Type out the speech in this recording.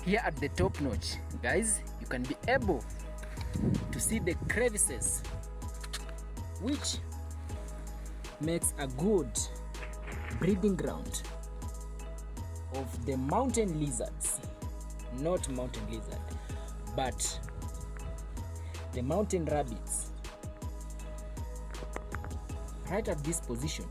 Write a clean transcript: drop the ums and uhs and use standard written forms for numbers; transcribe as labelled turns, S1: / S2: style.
S1: Here at the top notch, guys, you can be able to see the crevices, which makes a good breeding ground of the mountain lizards. Not mountain lizard, but the mountain rabbits. Right at this position,